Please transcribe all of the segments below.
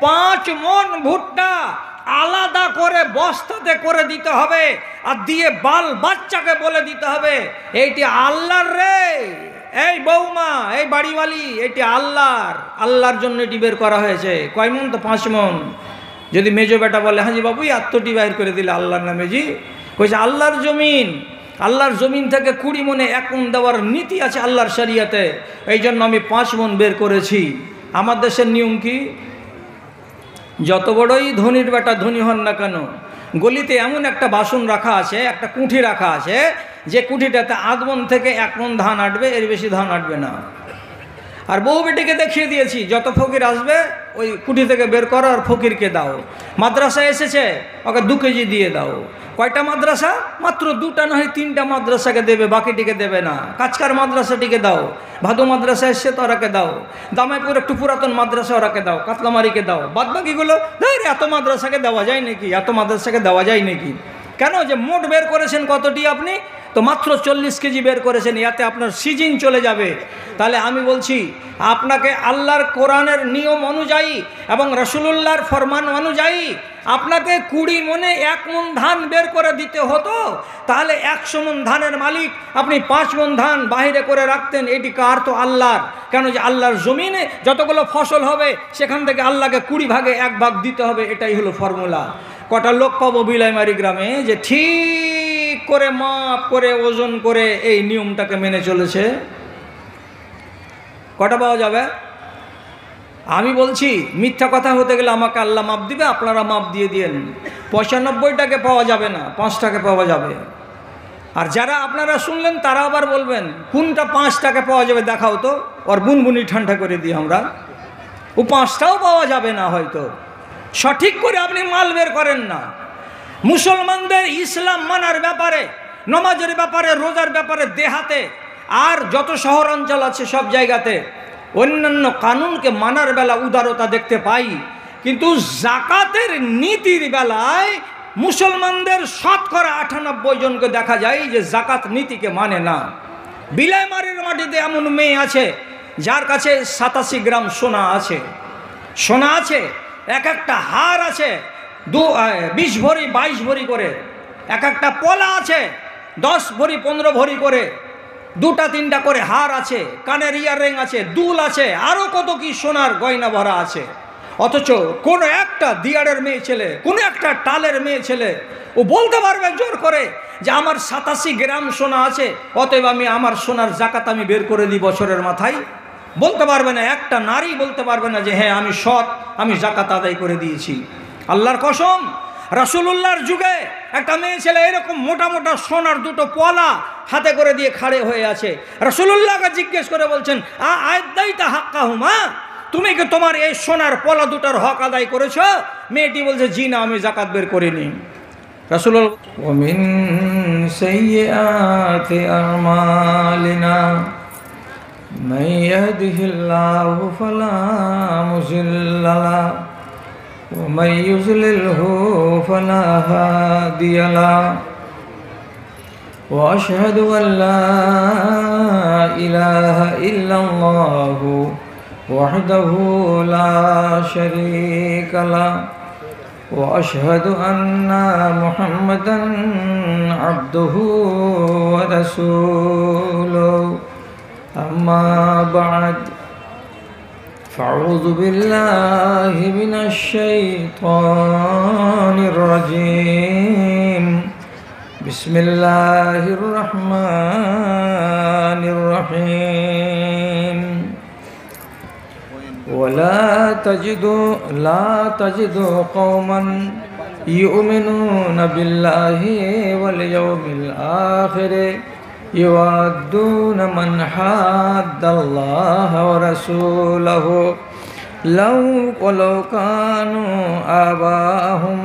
5 মণ ভুট্টা আলাদা করে বস্তাতে করে দিতে হবে, আর দিয়ে বাল বাচ্চাকে বলে দিতে হবে এইটি আল্লাহর রে, এই বৌমা, এই বাড়িওয়ালি, এটি আল্লাহর জন্য এটি বের করা হয়েছে। কয় মণ? তো 5 মণ। যদি মেজো বেটা বলে হাজি বাবু আত্মটি বাইর করে দিলে আল্লাহর নামে, জি কইছে আল্লাহর জমিন থেকে 20 মণে 1 মণ দেওয়ার নীতি আছে আল্লাহর শরিয়াতে, এই জন্য আমি 5 মণ বের করেছি। আমার দেশের নিয়ম কি? যত বড়ই ধনীর বেটা ধনী হন না কেন, গলিতে এমন একটা বাসন রাখা আছে, একটা কুঠি রাখা আছে, যে কুঠিটাতে 8 মণ থেকে 1 মণ ধান আটবে, এর বেশি ধান আটবে না। আর বউ বেটিকে দেখিয়ে দিয়েছি, যত ফকির আসবে ওই কুঠি থেকে বের করো আর ফকিরকে দাও। মাদ্রাসা এসেছে, ওকে 2 কেজি দিয়ে দাও। কয়টা মাদ্রাসা? মাত্র 2টা নয় 3টা মাদ্রাসাকে দেবে, বাকিটিকে দেবে না। কাচকার মাদ্রাসাটিকে দাও, ভাদু মাদ্রাসা এসছে তো ওরাকে দাও, দামাইপুর একটু পুরাতন মাদ্রাসা ওরাকে দাও, কাতলামারিকে দাও, বাদ বাকিগুলো এত মাদ্রাসাকে দেওয়া যায় নাকি, এত মাদ্রাসাকে দেওয়া যায় নাকি? কেন? যে মোট বের করেছেন কতটি আপনি? তো মাত্র 40 কেজি বের করেছেন, ইয়াতে আপনার সিজন চলে যাবে। তাহলে আমি বলছি আপনাকে আল্লাহর কোরআনের নিয়ম অনুযায়ী এবং রাসূলুল্লাহর ফরমান অনুযায়ী আপনাকে 20 মণে 1 মণ ধান বের করে দিতে হতো, তাহলে 100 মণ ধানের মালিক আপনি 5 মণ ধান বাহিরে করে রাখতেন। এটি কার? তো আল্লাহর। কেন? যে আল্লাহর জমিনে যতগুলো ফসল হবে সেখান থেকে আল্লাহকে 20 ভাগে 1 ভাগ দিতে হবে, এটাই হলো ফর্মুলা। কটা লোক পাবো বিলাইমারি গ্রামে যে ঠিক করে মাপ করে ওজন করে এই নিয়মটাকে মেনে চলেছে? কটা পাওয়া যাবে? আমি বলছি মিথ্যা কথা হতে গেলে আমাকে আল্লাহ মাপ দিবে, আপনারা মাপ দিয়ে দিয়েন। 95টাকে পাওয়া যাবে না, 5টাকে পাওয়া যাবে। আর যারা আপনারা শুনলেন তারা আবার বলবেন কোনটা 5টাকে পাওয়া যাবে দেখাও তো, ওর বুনবুনি ঠান্ডা করে দিই আমরা। ও 5টাও পাওয়া যাবে না হয়তো। সঠিক করে আপনি মাল বের করেন না। মুসলমানদের ইসলাম মানার ব্যাপারে, নমাজের ব্যাপারে, রোজার ব্যাপারে দেহাতে আর যত শহর অঞ্চল আছে সব জায়গাতে অন্যান্য কানুনকে মানার বেলা উদারতা দেখতে পাই, কিন্তু জাকাতের নীতির বেলায় মুসলমানদের শতকরা 98 জনকে দেখা যায় যে জাকাত নীতিকে মানে না। বিলাইমারির মাটিতে এমন মেয়ে আছে যার কাছে 87 গ্রাম সোনা আছে, এক একটা হার আছে 20 ভরি 22 ভরি করে, এক একটা পলা আছে 10 ভরি 15 ভরি করে, 2টা 3টা করে হার আছে, কানের ইয়াররিং আছে, দুল আছে, আরও কত কি সোনার গয়না ভরা আছে। অথচ কোনো একটা দিয়ারের মেয়ে ছেলে, কোনো একটা টালের মেয়ে ছেলে ও বলতে পারবে জোর করে যে আমার 87 গ্রাম সোনা আছে, অতএব আমি আমার সোনার জাকাত আমি বের করে দিই বছরের মাথায়? বলতে পারবে না। একটা নারী বলতে পারবে না যে হ্যাঁ আমি সৎ, আমি জাকাত আদায় করে দিয়েছি। আল্লাহর কসম, রাসূলুল্লাহর যুগে একটা মেয়ে ছেলে এরকম মোটা মোটা সোনার 2টো পলা হাতে করে দিয়ে খাড়ে হয়ে আছে। রাসূলুল্লাহকে জিজ্ঞেস করে বলছেন আদাইতা হাক্কাহুমা, তুমি কি তোমার এই সোনার পলা 2টার হক আদায় করেছো? মেয়েটি বলছে জি না, আমি জাকাত বের করিনি। রাসূলুল্লাহ ওয়া মিন সাইয়্যাতি আমালিনা মান ইয়াহদিহিল্লাহু ফালা মুযিল্লা লাহু ওয়া মান ইউযলিলহু ফালা হাদিয়া লাহু ওয়া আশহাদু আল্লা ইলাহা ইল্লাল্লাহু ওয়াহদাহু লা শারীকা লাহু ওয়া আশহাদু আন্না মুহাম্মাদান আবদুহু ওয়া রাসূলুহু। আম্মা বা'দ, ফাউযু বিল্লাহি মিনাশ শাইতানির রাজীম। বিসমিল্লাহির রহমানির রহিম। ولا تجد قوما يؤمنون بالله واليوم الآخر يودون من حاد الله ورسوله ولو كانوا آباءهم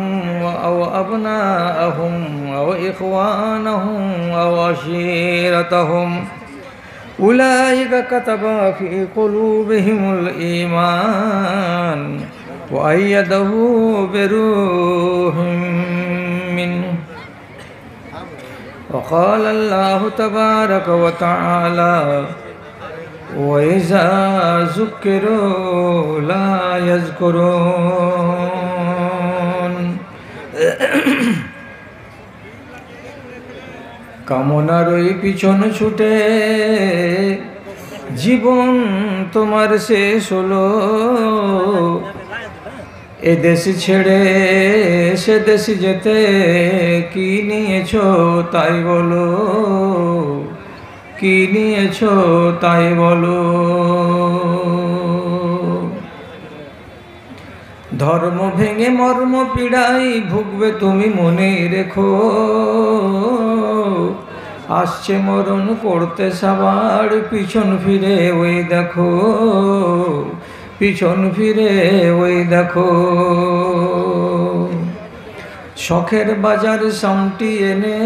أو أبناءهم أو إخوانهم أو عشيرتهم أولئك كتب في قلوبهم الإيمان وأيده بروح منه. وقال الله تبارك وتعالى وإذا ذكروا لا يذكرون কামনার ওই পিছন ছুটে জীবন তোমার শেষ হলো, এ দেশ ছেড়ে সে দেশ যেতে কি নিয়েছো তাই বলো, কি নিয়েছো তাই বলো। ধর্ম ভেঙে মর্ম পীড়াই ভুগবে তুমি মনে রেখো, আসছে মরণ করতে সবার পিছন ফিরে ওই দেখো, পিছন ফিরে ওই দেখো। শখের বাজার সামটি এনে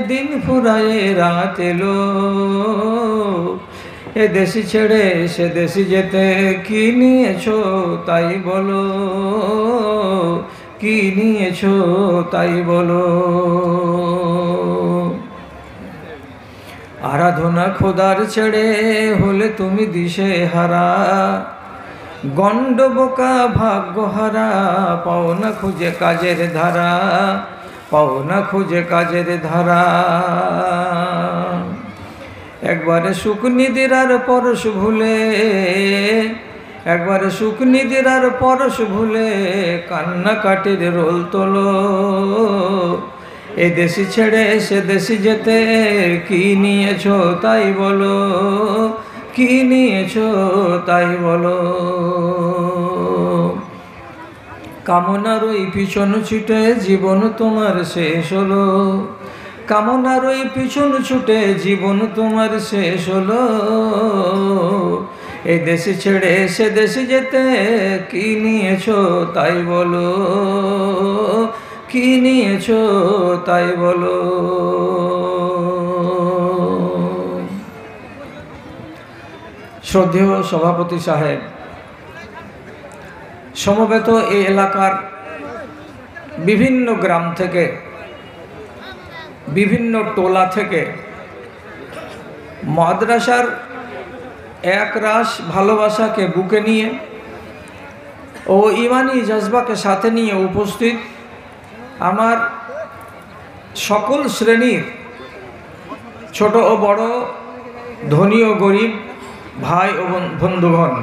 দিন ফুরায়ে রাত এলো, এ দেশি ছেড়ে সে দেশি যেতে কি নিয়েছো তাই বলো, কি নিয়েছো তাই বলো। আরাধনা খোদার ছেড়ে হলে তুমি দিশে হারা, গণ্ড বোকা ভাগ্যহারা, পাও না খুঁজে কাজের ধারা, পাও না খুঁজে কাজের ধারা। একবারে সুখ নিদিরার পরশ ভুলে, একবারে সুখ নিদিরার পরশ ভুলে কান্নাকাটির রোল তোলো, এ দেশি ছেড়ে সে দেশি যেতে কি নিয়েছো তাই বলো, কি নিয়েছো তাই বলো। কামনার ওই পিছন ছুটে জীবন তোমার শেষ হলো, কামনার ওই পিছন ছুটে জীবন তোমার শেষ হলো, এই দেশে ছেড়ে সে দেশে যেতে কি নিয়েছো তাই বলো, কি নিয়েছো তাই বলো। শ্রদ্ধেয় সভাপতি সাহেব, সমবেত এই এলাকার বিভিন্ন গ্রাম থেকে, বিভিন্ন টোলা থেকে মাদ্রাসার এক রাশ ভালোবাসাকে বুকে নিয়ে ও ইমানি জজবাকে সাথে নিয়ে উপস্থিত আমার সকল শ্রেণীর ছোট ও বড়, ধনী ও গরিব ভাই ও বন্ধুগণ,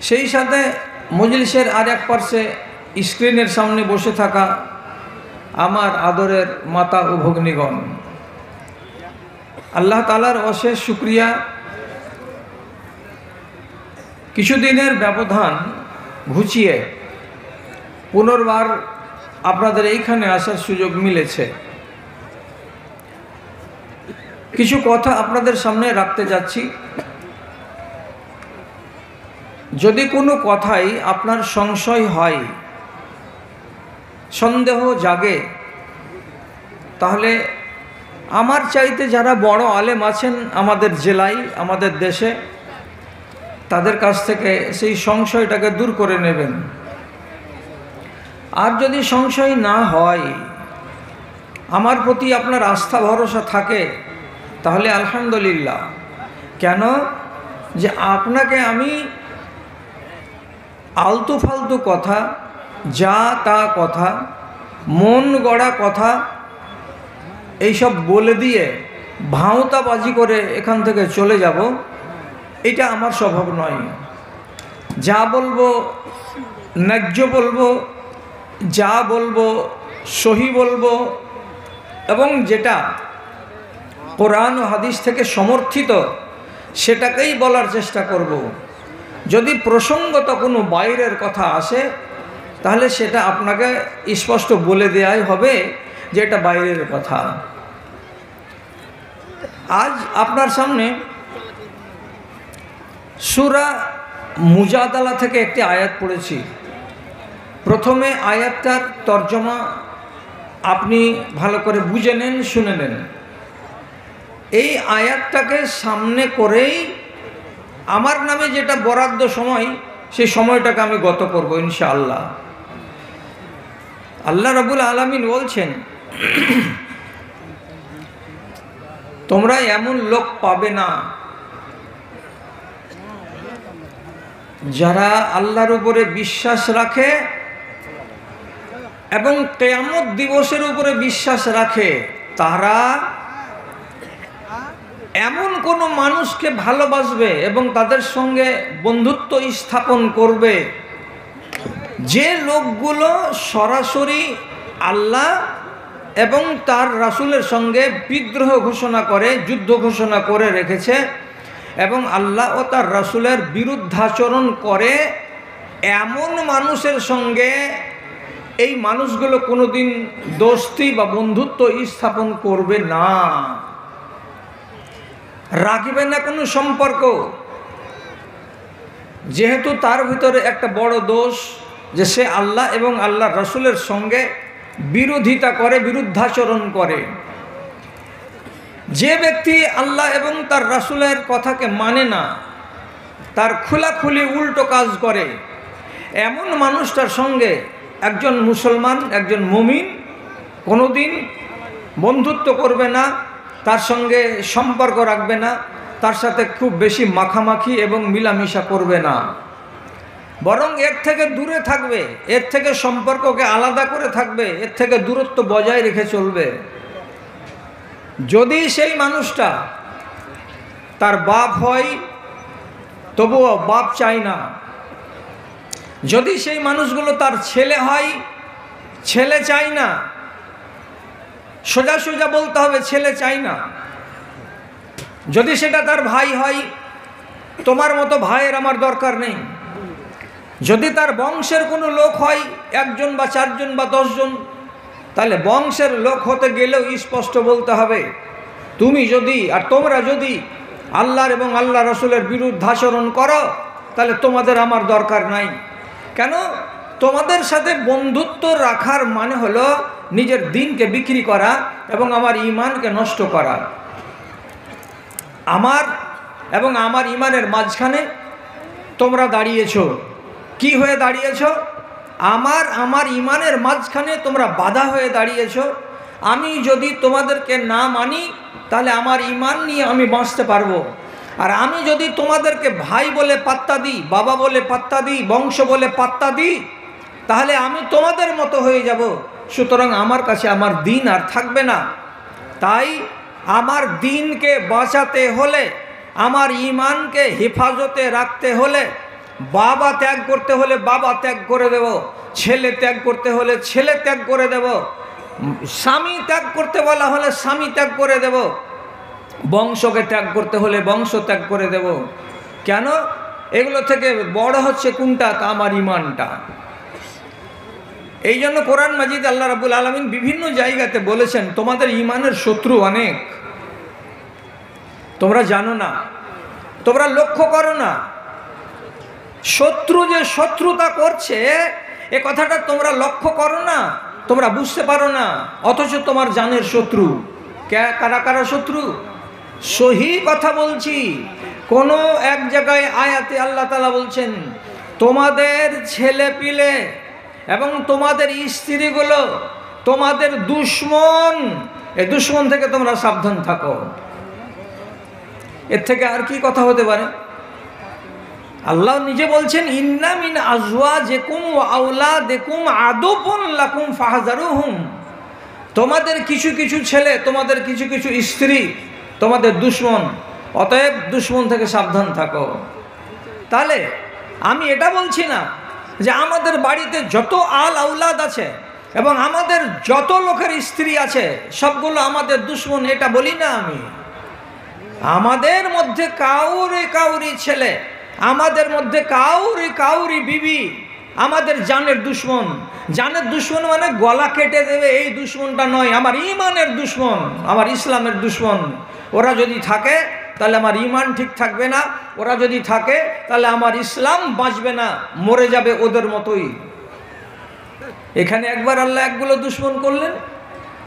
সেই সাথে মজলিসের আর এক পার্শ্বে স্ক্রিনের সামনে বসে থাকা আমার আদরের মাতা ও ভগ্নীগণ, আল্লাহ তাআলার অশেষ শুকরিয়া। কিছুদিনের ব্যবধান ঘুচিয়ে পুনর্বার আপনাদের এইখানে আসার সুযোগ মিলেছে। কিছু কথা আপনাদের সামনে রাখতে যাচ্ছি। যদি কোনো কথাই আপনার সংশয় হয়, সন্দেহ জাগে, তাহলে আমার চাইতে যারা বড় আলেম আছেন আমাদের জেলায়, আমাদের দেশে, তাদের কাছ থেকে সেই সংশয়টাকে দূর করে নেবেন। আর যদি সংশয় না হয়, আমার প্রতি আপনার আস্থা ভরসা থাকে, তাহলে আলহামদুলিল্লাহ। কেন যে আপনাকে আমি আলতু ফালতু কথা, যা তা কথা, মন গড়া কথা এইসব বলে দিয়ে ভাঁওতাবাজি করে এখান থেকে চলে যাব, এটা আমার স্বভাব নয়। যা বলবো ন্যায্য বলবো, যা বলবো সহি বলবো, এবং যেটা কোরআন ও হাদিস থেকে সমর্থিত সেটাকেই বলার চেষ্টা করব। যদি প্রসঙ্গত কোনো বাইরের কথা আসে, তাহলে সেটা আপনাকে স্পষ্ট বলে দেওয়াই হবে যে এটা বাইরের কথা। আজ আপনার সামনে সূরা মুজাদালা থেকে একটি আয়াত পড়েছি। প্রথমে আয়াতটার তর্জমা আপনি ভালো করে বুঝে নেন, শুনে নেন। এই আয়াতটাকে সামনে করেই আমার নামে যেটা বরাদ্দ সময়, সেই সময়টাকে আমি গত করব ইনশাআল্লাহ। আল্লাহ রাব্বুল আলামিন বলছেন, তোমরা এমন লোক পাবে না যারা আল্লাহর উপরে বিশ্বাস রাখে এবং কিয়ামত দিবসের উপরে বিশ্বাস রাখে, তারা এমন কোনো মানুষকে ভালোবাসবে এবং তাদের সঙ্গে বন্ধুত্ব স্থাপন করবে যে লোকগুলো সরাসরি আল্লাহ এবং তার রাসূলের সঙ্গে বিদ্রোহ ঘোষণা করে, যুদ্ধ ঘোষণা করে রেখেছে এবং আল্লাহ ও তার রাসূলের বিরুদ্ধাচরণ করে। এমন মানুষের সঙ্গে এই মানুষগুলো কোনোদিন দোস্তি বা বন্ধুত্ব স্থাপন করবে না, রাখবে না কোনো সম্পর্ক। যেহেতু তার ভিতরে একটা বড় দোষ যে সে আল্লাহ এবং আল্লাহর রাসূলের সঙ্গে বিরোধিতা করে, বিরুদ্ধাচরণ করে। যে ব্যক্তি আল্লাহ এবং তার রাসূলের কথাকে মানে না, তার খোলাখুলি উল্টো কাজ করে, এমন মানুষটার সঙ্গে একজন মুসলমান, একজন মুমিন কোনোদিন বন্ধুত্ব করবে না, তার সঙ্গে সম্পর্ক রাখবে না, তার সাথে খুব বেশি মাখামাখি এবং মিলামিশা করবে না, বরং এর থেকে দূরে থাকবে, এর থেকে সম্পর্ককে আলাদা করে থাকবে, এর থেকে দূরত্ব বজায় রেখে চলবে। যদি সেই মানুষটা তার বাপ হয় তবুও বাপ চাই না, যদি সেই মানুষগুলো তার ছেলে হয় ছেলে চাই না, সোজা সোজা বলতে হবে ছেলে চাই না। যদি সেটা তার ভাই হয়, তোমার মতো ভাইয়ের আমার দরকার নেই। যদি তার বংশের কোনো লোক হয়, একজন বা চারজন বা 10 জন, তাহলে বংশের লোক হতে গেলেও স্পষ্ট বলতে হবে তুমি যদি আর তোমরা যদি আল্লাহর এবং আল্লাহ রাসূলের বিরুদ্ধাচরণ করো তাহলে তোমাদের আমার দরকার নাই। কেন? তোমাদের সাথে বন্ধুত্ব রাখার মানে হলো নিজের দিনকে বিক্রি করা এবং আমার ঈমানকে নষ্ট করা। আমার এবং আমার ঈমানের মাঝখানে তোমরা দাঁড়িয়েছো। কি হয়ে দাঁড়িয়েছো? আমার ঈমানের মাঝখানে তোমরা বাধা হয়ে দাঁড়িয়েছো। আমি যদি তোমাদেরকে না মানি তাহলে আমার ঈমান নিয়ে আমি বাঁচতে পারবো, আর আমি যদি তোমাদেরকে ভাই বলে পাত্তা দিই, বাবা বলে পাত্তা দিই, বংশ বলে পাত্তা দিই, তাহলে আমি তোমাদের মতো হয়ে যাব। সুতরাং আমার কাছে আমার দিন আর থাকবে না। তাই আমার দিনকে বাঁচাতে হলে, আমার ঈমানকে হেফাজতে রাখতে হলে, বাবা ত্যাগ করতে হলে বাবা ত্যাগ করে দেব, ছেলে ত্যাগ করতে হলে ছেলে ত্যাগ করে দেব, স্বামী ত্যাগ করতে বলা হলে স্বামী ত্যাগ করে দেব, বংশকে ত্যাগ করতে হলে বংশ ত্যাগ করে দেব। কেন? এগুলো থেকে বড় হচ্ছে কোনটা? আমার ঈমানটা। এই জন্য কোরআন মাজিদ আল্লাহ রাব্বুল আলামিন বিভিন্ন জায়গাতে বলেছেন তোমাদের ঈমানের শত্রু অনেক, তোমরা জানো না, তোমরা লক্ষ্য করো না। শত্রু যে শত্রুতা করছে এ কথাটা তোমরা লক্ষ্য করো না, তোমরা বুঝতে পারো না, অথচ তোমার জানের শত্রু। কারা কারা শত্রু? সহি কথা বলছি। কোনো এক জায়গায় আয়াতে আল্লাহ তাআলা বলছেন তোমাদের ছেলে পিলে এবং তোমাদের স্ত্রীগুলো তোমাদের দুশমন, এই দুশমন থেকে তোমরা সাবধান থাকো। এর থেকে আর কি কথা হতে পারে? আল্লাহ নিজে বলছেন ইন্না মিন আজওয়াজিকুম ওয়া আওলাদিকুম আদুবুন লাকুম ফাহযারুহুম। তোমাদের কিছু কিছু ছেলে, তোমাদের কিছু কিছু স্ত্রী তোমাদের দুশমন, অতএব দুশমন থেকে সাবধান থাকো। তাহলে আমি এটা বলছি না যে আমাদের বাড়িতে যত আল আওলাদ আছে এবং আমাদের যত লোকের স্ত্রী আছে সবগুলো আমাদের দুশমন, এটা বলি না আমি। আমাদের মধ্যে কাউরি ছেলে, আমাদের মধ্যে কাউরি বিবি আমাদের জানের দুশমন। জানের দুশমন মানে গলা কেটে দেবে এই দুশমনটা নয়, আমার ঈমানের দুশমন, আমার ইসলামের দুশমন। ওরা যদি থাকে তাহলে আমার ঈমান ঠিক থাকবে না, ওরা যদি থাকে তাহলে আমার ইসলাম বাঁচবে না, মরে যাবে ওদের মতোই। এখানে একবার আল্লাহ একগুলো দুশমন করলেন,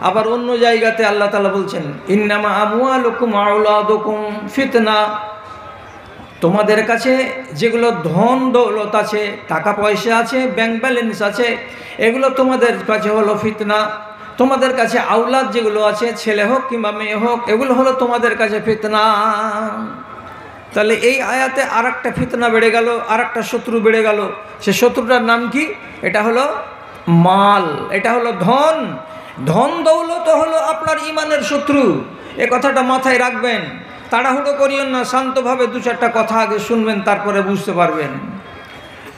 আবার অন্য জায়গাতে আল্লাহ তাআলা বলছেন ইন্নামা আমওয়ালুকুম আওলাদুকুম ফিতনা। তোমাদের কাছে যেগুলো ধন দৌলত আছে, টাকা পয়সা আছে, ব্যাংক ব্যালেন্স আছে, এগুলো তোমাদের কাছে হলো ফিতনা। তোমাদের কাছে আওলাদ যেগুলো আছে, ছেলে হোক কিংবা মেয়ে হোক, এগুলো হলো তোমাদের কাছে ফিতনা। তাহলে এই আয়াতে আর একটা ফিতনা বেড়ে গেল, আর একটা শত্রু বেড়ে গেল। সে শত্রুটার নাম কি? এটা হলো মাল, এটা হলো ধন। ধন দৌলত হলো আপনার ইমানের শত্রু। এ কথাটা মাথায় রাখবেন। তাড়াহুড়ো করিয়েন না, শান্তভাবে দু চারটা কথা আগে শুনবেন, তারপরে বুঝতে পারবেন।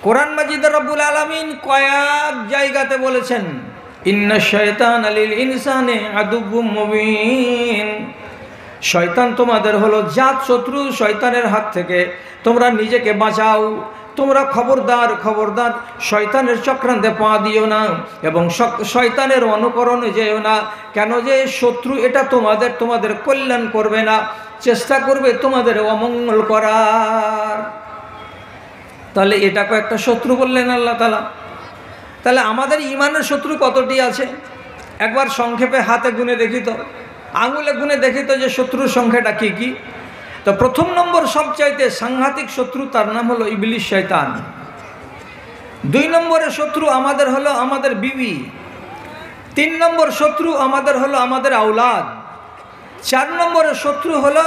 কোরআন মাজিদে রব্বুল আলামিন কয়েক জায়গাতে বলেছেন, ইন্না শায়তান লিল ইনসানি আদুব্বুম মুবিন। শয়তান তোমাদের হলো জাত শত্রু। শয়তানের হাত থেকে তোমরা নিজেকে বাঁচাও। তোমরা খবরদার খবরদার শয়তানের চক্রান্তে পা দিও না এবং শয়তানের অনুকরণে যেও না। কেন যে শত্রু এটা তোমাদের কল্যাণ করবে না, চেষ্টা করবে তোমাদের অমঙ্গল করার। তাহলে এটা কয়েকটা শত্রু বললেন আল্লাহ তাআলা। তাহলে আমাদের ইমানের শত্রু কতটি আছে একবার সংক্ষেপে হাতে গুনে দেখি তো, আঙুলে গুনে দেখি তো যে শত্রুর সংখ্যাটা কি কি। তো প্রথম নম্বর সবচাইতে সাংঘাতিক শত্রু, তার নাম হলো ইবলিস শয়তান। 2 নম্বরে শত্রু আমাদের হলো আমাদের বিবি। 3 নম্বর শত্রু আমাদের হলো আমাদের আওলাদ। 4 নম্বরে শত্রু হলো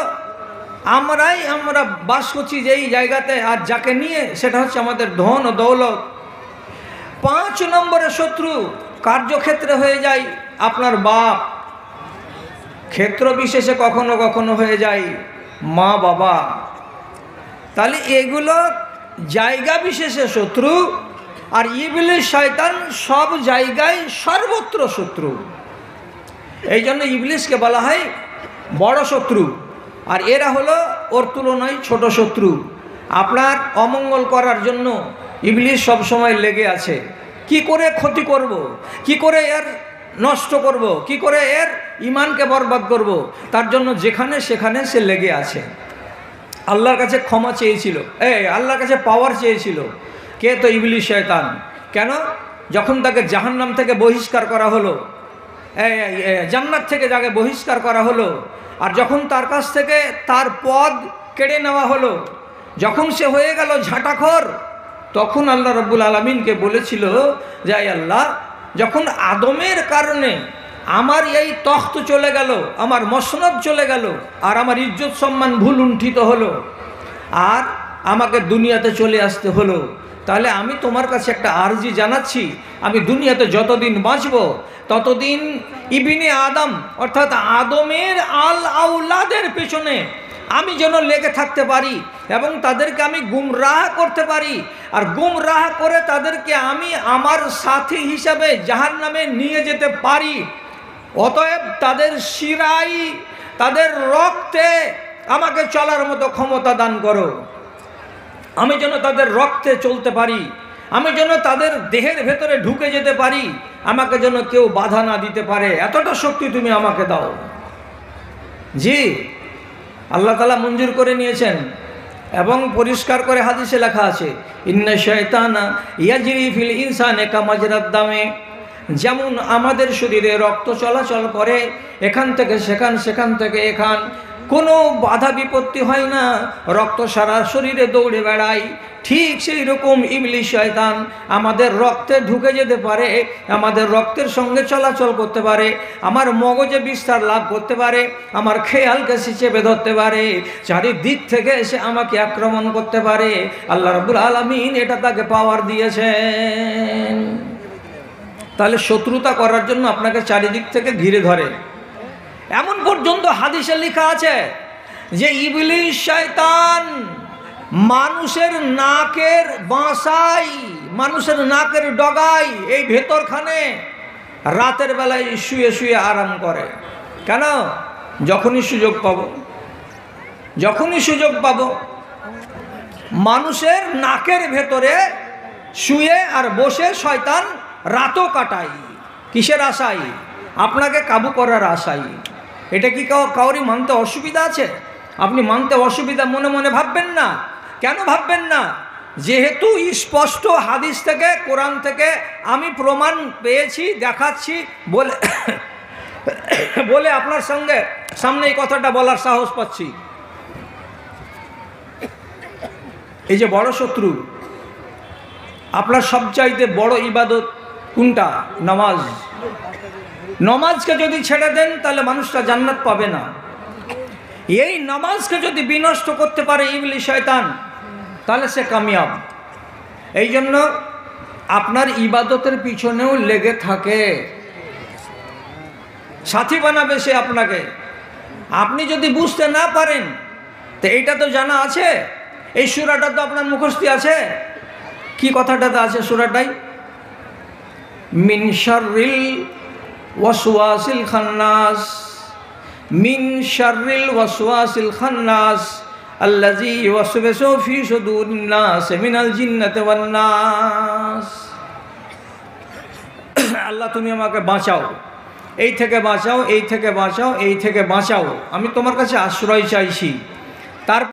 আমরা বাস করছি যেই জায়গাতে, আর যাকে নিয়ে সেটা হচ্ছে আমাদের ধন ও দৌলত। 5 নম্বরে শত্রু কার্যক্ষেত্রে হয়ে যায় আপনার বাপ, ক্ষেত্র বিশেষে কখনো কখনো হয়ে যায় মা বাবা। তাহলে এগুলো জায়গা বিশেষে শত্রু, আর ইবলিস শয়তান সব জায়গায় সর্বত্র শত্রু। এই জন্য ইবলিসকে বলা হয় বড় শত্রু, আর এরা হলো ওর তুলনায় ছোট শত্রু। আপনার অমঙ্গল করার জন্য ইবলিস সব সময় লেগে আছে। কি করে ক্ষতি করব, কি করে এর নষ্ট করব, কি করে এর ইমানকে বরবাদ করব, তার জন্য যেখানে সেখানে সে লেগে আছে। আল্লাহর কাছে ক্ষমা চেয়েছিল, আল্লাহর কাছে পাওয়ার চেয়েছিল। কে? তো ইবলিস শয়তান। কেন? যখন তাকে জাহান্নাম থেকে বহিষ্কার করা হলো, জান্নাত থেকে যাকে বহিষ্কার করা হলো, আর যখন তার কাছ থেকে তার পদ কেড়ে নেওয়া হলো, যখন সে হয়ে গেল ঝাঁটাখোর, তখন আল্লাহ রব্বুল আলামিনকে বলেছিল যে আল্লাহ, যখন আদমের কারণে আমার এই তখ্ত চলে গেল, আমার মসনদ চলে গেল, আর আমার ইজ্জত সম্মান ভুল উণ্ঠিত হলো, আর আমাকে দুনিয়াতে চলে আসতে হলো, তাহলে আমি তোমার কাছে একটা আরজি জানাচ্ছি, আমি দুনিয়াতে যতদিন বাঁচব ততদিন ইবনে আদম অর্থাৎ আদমের আওলাদের পেছনে আমি যেন লেগে থাকতে পারি এবং তাদেরকে আমি গুমরাহ করতে পারি, আর গুমরাহ করে তাদেরকে আমি আমার সাথী হিসাবে জাহান্নামে নিয়ে যেতে পারি। অতএব তাদের শিরায়, তাদের রক্তে আমাকে চলার মতো ক্ষমতা দান করো। আমি যেন তাদের রক্তে চলতে পারি, আমি যেন তাদের দেহের ভেতরে ঢুকে যেতে পারি, আমাকে যেন কেউ বাধা না দিতে পারে, এতটা শক্তি তুমি আমাকে দাও। জি, আল্লাহ তাআলা মঞ্জুর করে নিয়েছেন এবং পরিষ্কার করে হাদিসে লেখা আছে, ইন্না শায়তানা ইয়াজরি ফিল ইনসানি কামাজরাদ দামে। যেমন আমাদের শরীরে রক্ত চলাচল করে এখান থেকে সেখান, সেখান থেকে এখান, কোনো বাধা বিপত্তি হয় না, রক্ত সারা শরীরে দৌড়ে বেড়ায়, ঠিক সেই রকম ইবলিস শয়তান আমাদের রক্তে ঢুকে যেতে পারে, আমাদের রক্তের সঙ্গে চলাচল করতে পারে, আমার মগজে বিস্তার লাভ করতে পারে, আমার খেয়ালকে সে চেপে ধরতে পারে, চারিদিক থেকে এসে আমাকে আক্রমণ করতে পারে। আল্লাহ রাব্বুল আলামিন এটা তাকে পাওয়ার দিয়েছেন। তাহলে শত্রুতা করার জন্য আপনাকে চারিদিক থেকে ঘিরে ধরে। এমন পর্যন্ত হাদিসে লেখা আছে যে ইবলিস শয়তান মানুষের নাকের বাসায়, মানুষের নাকের ডগায়, এই ভেতরখানে রাতের বেলায় শুয়ে শুয়ে আরাম করে। কেন? যখনই সুযোগ পাবো, যখনই সুযোগ পাবো মানুষের নাকের ভেতরে শুয়ে আর বসে শয়তান রাতও কাটায়। কিসের আশায়? আপনাকে কাবু করার আশায়। এটা কি কাউরি মানতে অসুবিধা আছে? আপনি মানতে অসুবিধা মনে মনে ভাববেন না। কেন ভাববেন না? যেহেতু স্পষ্ট হাদিস থেকে, কোরআন থেকে আমি প্রমাণ পেয়েছি, দেখাচ্ছি বলে বলে আপনার সামনে এই কথাটা বলার সাহস পাচ্ছি। এই যে বড় শত্রু, আপনার সবচাইতে বড় ইবাদত কোনটা? নামাজ। নামাজকে যদি ছেড়ে দেন তাহলে মানুষটা জান্নাত পাবে না। এই নামাজকে যদি বিনষ্ট করতে পারে ইবলিস শয়তান, তাহলে সে কামিয়াব। এই জন্য আপনার ইবাদতের পিছনেও লেগে থাকে, সাথী বানাবে সে আপনাকে। আপনি যদি বুঝতে না পারেন, তো এইটা তো জানা আছে, এই সূরাটা তো আপনার মুখস্থি আছে। কি কথাটাতে আছে সূরাটাই? মিন শাররিল ওয়াসওয়াসিল খান্নাস, মিন শাররিল ওয়াসওয়াসিল খান্নাস আল্লাযী ইউওয়াসওয়িসু ফী সুদুরিন নাস মিনাল জিন্নাতি ওয়ান নাস। আল্লাহ তুমি আমাকে বাঁচাও, এই থেকে বাঁচাও, এই থেকে বাঁচাও, এই থেকে বাঁচাও, আমি তোমার কাছে আশ্রয় চাইছি। তার